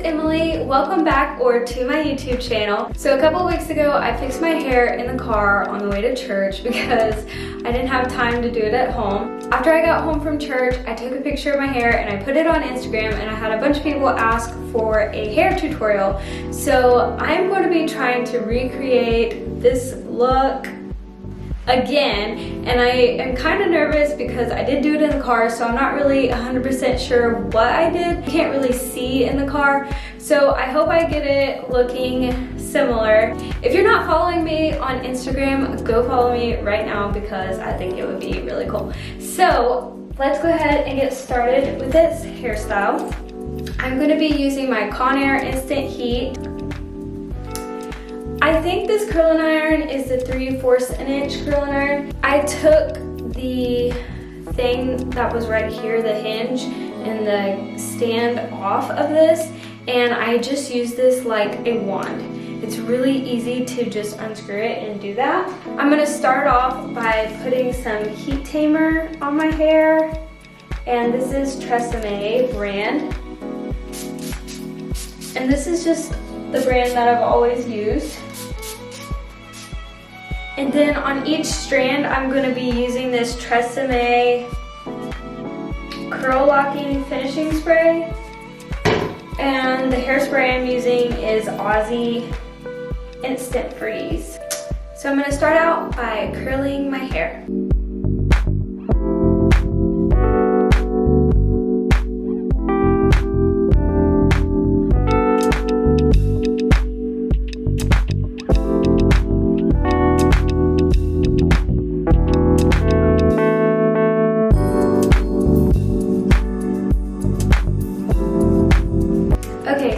Emily. Welcome back to my YouTube channel. So a couple of weeks ago I fixed my hair in the car on the way to church because I didn't have time to do it at home. After I got home from church, I took a picture of my hair and I put it on Instagram, and I had a bunch of people ask for a hair tutorial. So I'm going to be trying to recreate this look again, and I am kind of nervous because I did do it in the car, so I'm not really 100% sure what I did. You can't really see in the car, so I hope I get it looking similar. If you're not following me on Instagram, go follow me right now because I think it would be really cool. So let's go ahead and get started with this hairstyle. I'm going to be using my Conair Instant Heat. I think this curling iron is the 3/4 inch curling iron. I took the thing that was right here, the hinge and the stand off of this, and I just use this like a wand. It's really easy to just unscrew it and do that. I'm gonna start off by putting some heat tamer on my hair, and this is Tresemme brand. And this is just the brand that I've always used. And then on each strand, I'm going to be using this Tresemme curl locking finishing spray. And the hairspray I'm using is Aussie Instant Freeze. So I'm going to start out by curling my hair.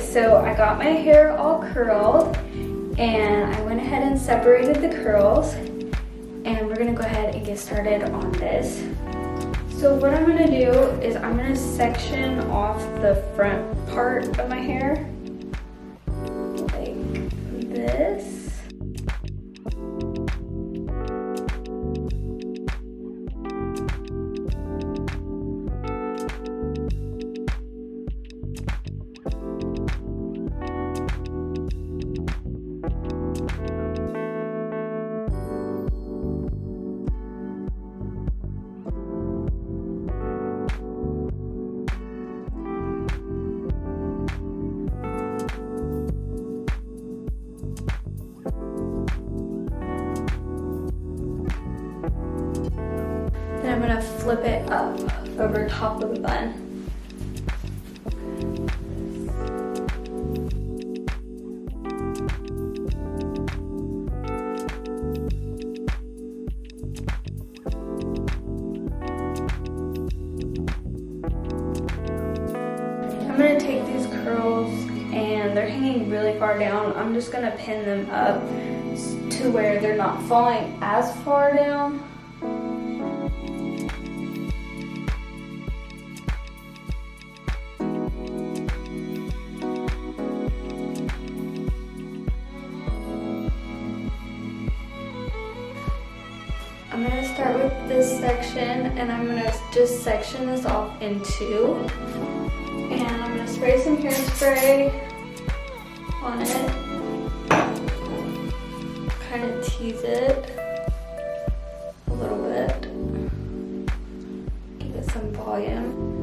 So I got my hair all curled, and I went ahead and separated the curls, and we're gonna go ahead and get started on this. So what I'm gonna do is I'm gonna section off the front part of my hair like this. I'm gonna flip it up over top of the bun. I'm gonna take these curls, and they're hanging really far down. I'm just gonna pin them up to where they're not falling as far down. I'm going to start with this section, and I'm going to just section this off in two. And I'm going to spray some hairspray on it. Kind of tease it a little bit. Give it some volume.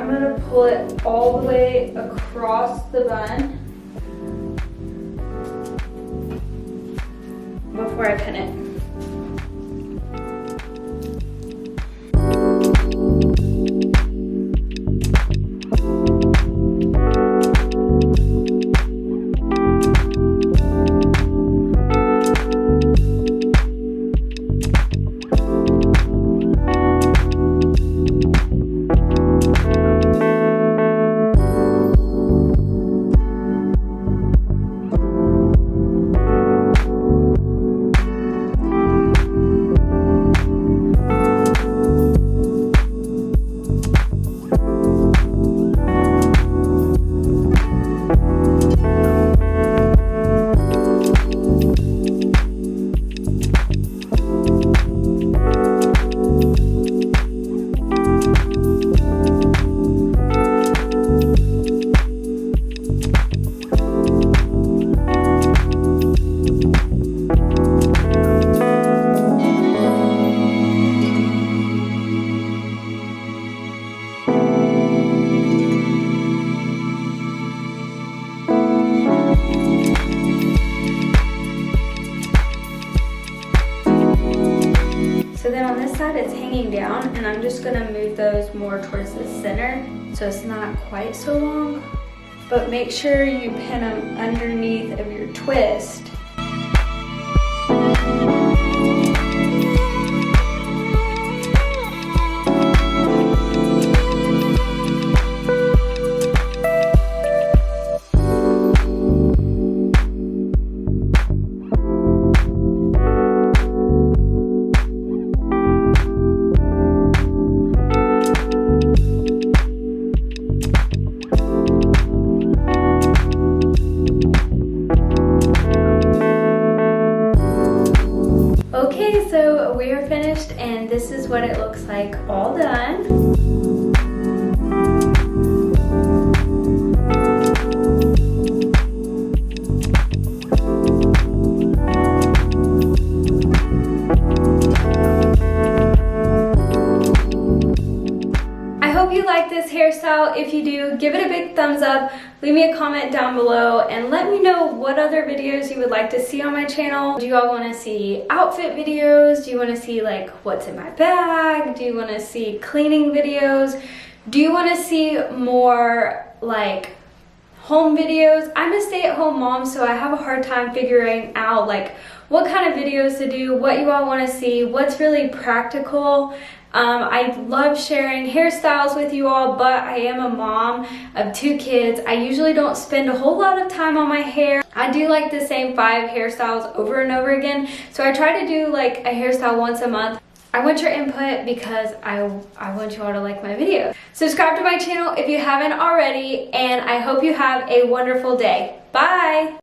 I'm going to pull it all the way across the bun before I pin it. then on this side it's hanging down, and I'm just gonna move those more towards the center so it's not quite so long. But make sure you pin them underneath of your twist. Okay, so we are finished, and this is what it looks like all done. I hope you like this hairstyle. If you do, give it a big thumbs up, leave me a comment down below, and let me know what other videos you would like to see on my channel. Do you all want to see outfit videos? Do you want to see like what's in my bag? Do you want to see cleaning videos? Do you want to see more like home videos? I'm a stay-at-home mom, so I have a hard time figuring out like what kind of videos to do, what you all want to see, what's really practical. I love sharing hairstyles with you all, but I am a mom of 2 kids. I usually don't spend a whole lot of time on my hair. I do like the same 5 hairstyles over and over again, so I try to do like a hairstyle once a month. I want your input because I want you all to like my videos. Subscribe to my channel if you haven't already, and I hope you have a wonderful day. Bye!